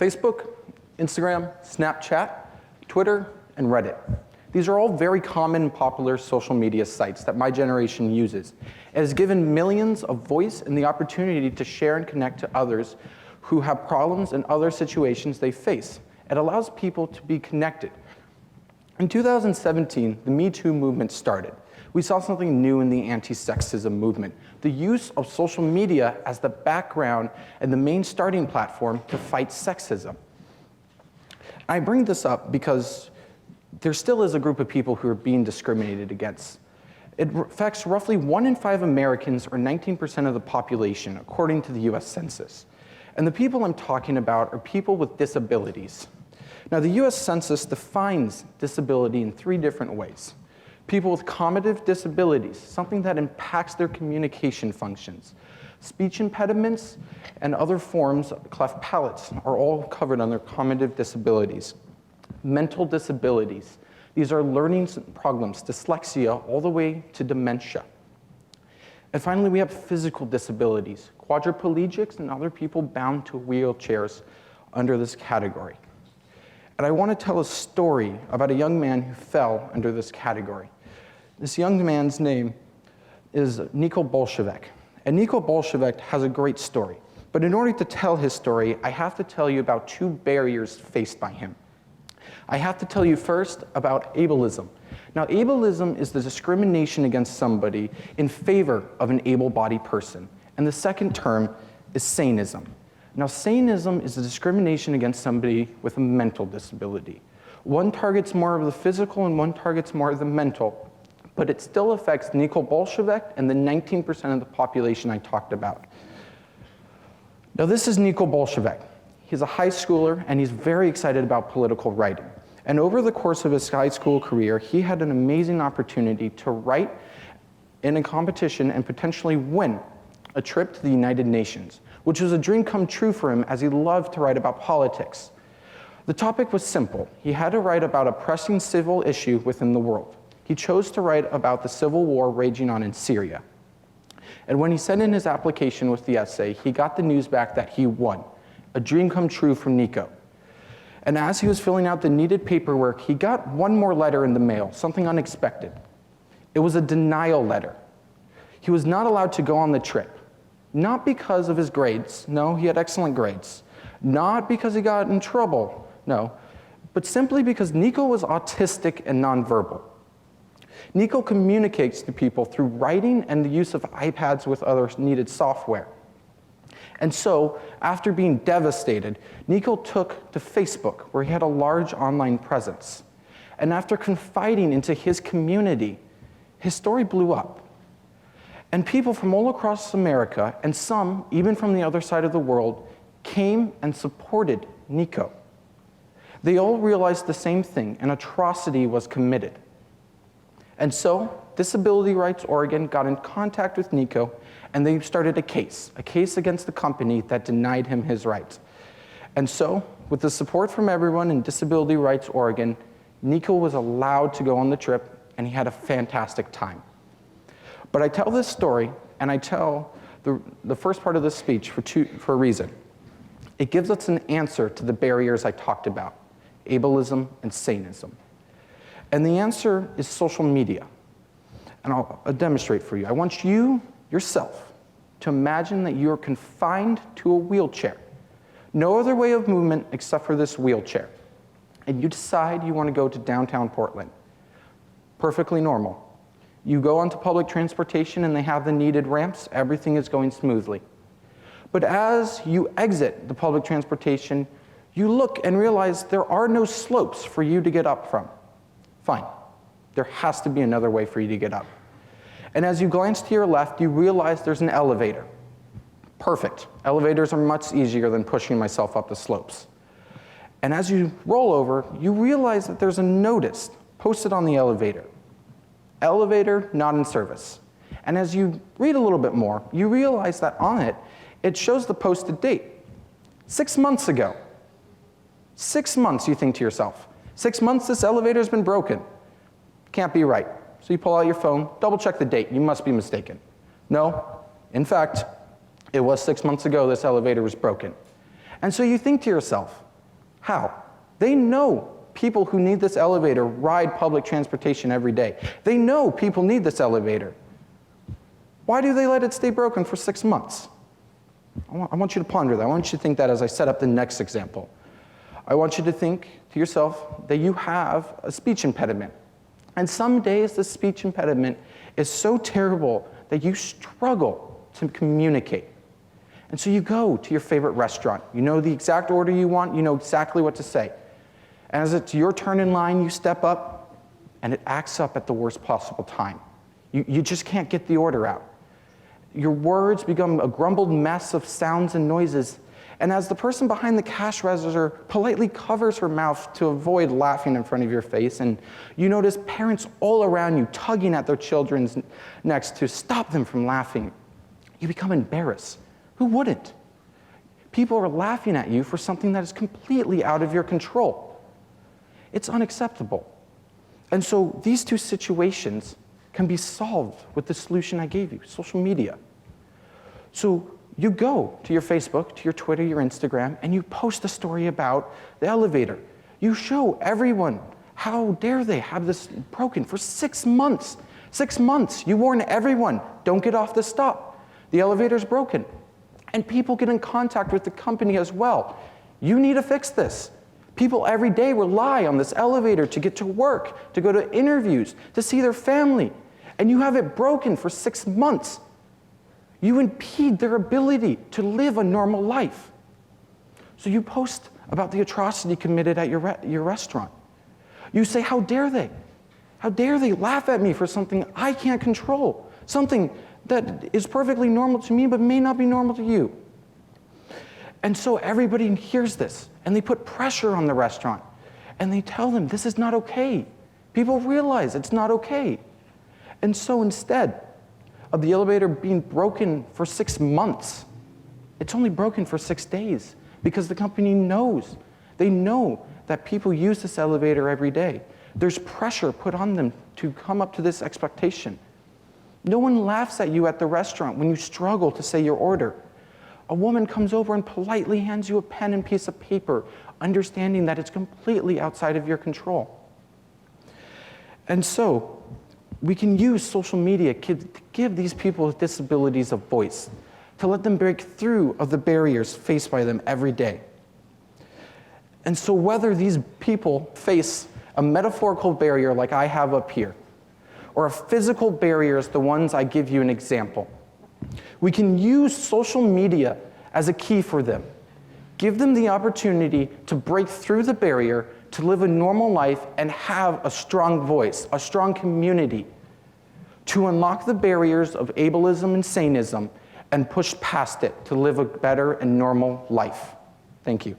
Facebook, Instagram, Snapchat, Twitter, and Reddit. These are all very common and popular social media sites that my generation uses. It has given millions a voice and the opportunity to share and connect to others who have problems and other situations they face. It allows people to be connected. In 2017, the Me Too movement started. We saw something new in the anti-sexism movement, the use of social media as the background and the main starting platform to fight sexism. I bring this up because there still is a group of people who are being discriminated against. It affects roughly 1 in 5 Americans, or 19% of the population, according to the US Census. And the people I'm talking about are people with disabilities. Now, the US Census defines disability in 3 different ways. People with cognitive disabilities, something that impacts their communication functions. Speech impediments and other forms of cleft palates are all covered under cognitive disabilities. Mental disabilities. These are learning problems, dyslexia, all the way to dementia. And finally, we have physical disabilities, quadriplegics and other people bound to wheelchairs under this category. And I want to tell a story about a young man who fell under this category. This young man's name is Nikko Bolshevik. And Nikko Bolshevik has a great story. But in order to tell his story, I have to tell you about 2 barriers faced by him. I have to tell you first about ableism. Now, ableism is the discrimination against somebody in favor of an able-bodied person. And the second term is sanism. Now, sanism is the discrimination against somebody with a mental disability. One targets more of the physical and one targets more of the mental, but it still affects Nikko Bolshevik and the 19% of the population I talked about. Now, this is Nikko Bolshevik. He's a high schooler, and he's very excited about political writing. And over the course of his high school career, he had an amazing opportunity to write in a competition and potentially win a trip to the United Nations, which was a dream come true for him as he loved to write about politics. The topic was simple. He had to write about a pressing civil issue within the world. He chose to write about the civil war raging on in Syria. And when he sent in his application with the essay, he got the news back that he won. A dream come true for Nikko. And as he was filling out the needed paperwork, he got one more letter in the mail, something unexpected. It was a denial letter. He was not allowed to go on the trip. Not because of his grades. No, he had excellent grades. Not because he got in trouble. No. But simply because Nikko was autistic and nonverbal. Nikko communicates to people through writing and the use of iPads with other needed software. And so, after being devastated, Nikko took to Facebook, where he had a large online presence. And after confiding into his community, his story blew up. And people from all across America, and some even from the other side of the world, came and supported Nikko. They all realized the same thing: an atrocity was committed. And so, Disability Rights Oregon got in contact with Nikko, and they started a case against the company that denied him his rights. And so, with the support from everyone in Disability Rights Oregon, Nikko was allowed to go on the trip, and he had a fantastic time. But I tell this story, and I tell the first part of this speech for a reason. It gives us an answer to the barriers I talked about, ableism and sanism. And the answer is social media. And I'll demonstrate for you. I want you, yourself, to imagine that you're confined to a wheelchair. No other way of movement except for this wheelchair. And you decide you want to go to downtown Portland. Perfectly normal. You go onto public transportation and they have the needed ramps. Everything is going smoothly. But as you exit the public transportation, you look and realize there are no slopes for you to get up from. Fine. There has to be another way for you to get up. And as you glance to your left, you realize there's an elevator. Perfect. Elevators are much easier than pushing myself up the slopes. And as you roll over, you realize that there's a notice posted on the elevator. Elevator not in service. And as you read a little bit more, you realize that on it, it shows the posted date. 6 months ago. 6 months, you think to yourself. 6 months, this elevator's been broken. Can't be right. So you pull out your phone, double check the date. You must be mistaken. No, in fact, it was 6 months ago this elevator was broken. And so you think to yourself, How? They know people who need this elevator ride public transportation every day. They know people need this elevator. Why do they let it stay broken for 6 months? I want you to ponder that. I want you to think that as I set up the next example. I want you to think to yourself that you have a speech impediment. And some days the speech impediment is so terrible that you struggle to communicate. And so you go to your favorite restaurant. You know the exact order you want. You know exactly what to say. And as it's your turn in line, you step up, and it acts up at the worst possible time. You just can't get the order out. Your words become a grumbled mess of sounds and noises. And as the person behind the cash register politely covers her mouth to avoid laughing in front of your face, and you notice parents all around you tugging at their children's necks to stop them from laughing, you become embarrassed. Who wouldn't? People are laughing at you for something that is completely out of your control. It's unacceptable. And so these two situations can be solved with the solution I gave you, social media. So you go to your Facebook, to your Twitter, your Instagram, and you post a story about the elevator. You show everyone, how dare they have this broken for 6 months. 6 months, you warn everyone, don't get off the stop. The elevator's broken. And people get in contact with the company as well. You need to fix this. People every day rely on this elevator to get to work, to go to interviews, to see their family. And you have it broken for 6 months. You impede their ability to live a normal life. So you post about the atrocity committed at your restaurant. You say, how dare they? How dare they laugh at me for something I can't control? Something that is perfectly normal to me but may not be normal to you. And so everybody hears this, and they put pressure on the restaurant, and they tell them this is not okay. People realize it's not okay. And so instead of the elevator being broken for 6 months, it's only broken for 6 days, because the company knows. They know that people use this elevator every day. There's pressure put on them to come up to this expectation. No one laughs at you at the restaurant when you struggle to say your order. A woman comes over and politely hands you a pen and piece of paper, understanding that it's completely outside of your control. And so, we can use social media to give these people with disabilities a voice, to let them break through of the barriers faced by them every day. And so whether these people face a metaphorical barrier like I have up here, or a physical barrier as the ones I give you an example, we can use social media as a key for them. Give them the opportunity to break through the barrier, to live a normal life and have a strong voice, a strong community, to unlock the barriers of ableism and sanism and push past it to live a better and normal life. Thank you.